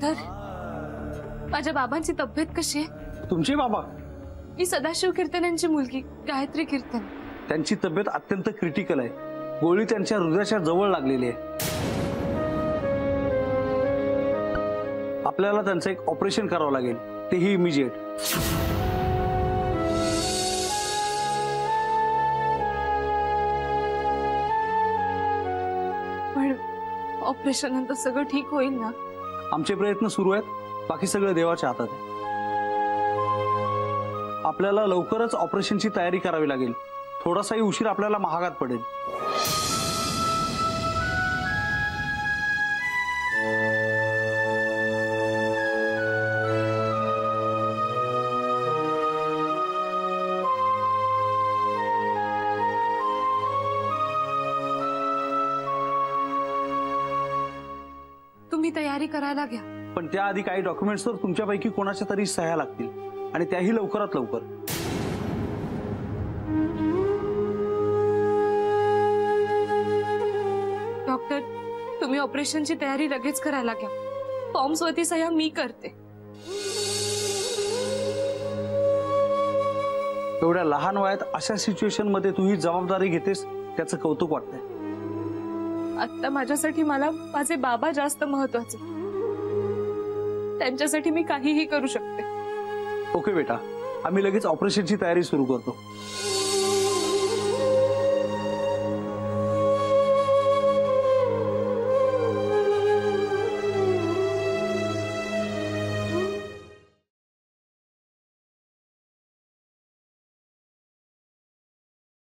Doctor, माझ्या बाबांची तब्येत कशी आहे? तुमचे बाबा? मी सदाशिव कीर्तन यांची मुलगी गायत्री कीर्तन. त्यांची तब्येत अत्यंत क्रिटिकल आहे. गोळी त्यांच्या हृदयाच्या जवळ लागलेली आहे. आपल्याला त्यांचं एक ऑपरेशन करावं लागेल, तेही इमिजिएट. पण ऑपरेशन नंतर सगळं ठीक होईल ना? आमचे प्रयत्न सुरू आहेत. बाकी सगळं देवाच्या हातात आहे. आपल्याला लवकरच ऑपरेशनची तयारी करावी लागेल. थोडासाही उशीर आपल्याला महागात पडेल. तुम्ही तयारी करायला घ्या. पण त्याआधी काही डॉक्युमेंट्सवर तुमच्यापैकी कोणाच्या तरी सह्या लागतील, आणि त्याही लवकरात लवकर. डॉक्टर, तुम्ही ऑपरेशनची तयारी लगेच करायला घ्या. फॉर्म्स वरती सह्या मी करते. एवढ्या लहान वयात अशा सिच्युएशन मध्ये तू ही जबाबदारी घेतेस, त्याचं कौतुक वाटतंय. आता माझ्यासाठी मला माझे बाबा जास्त महत्वाचे. त्यांच्यासाठी मी काहीही करू शकते. ओके बेटा, आम्ही लगेच ऑपरेशनची तयारी सुरू करतो.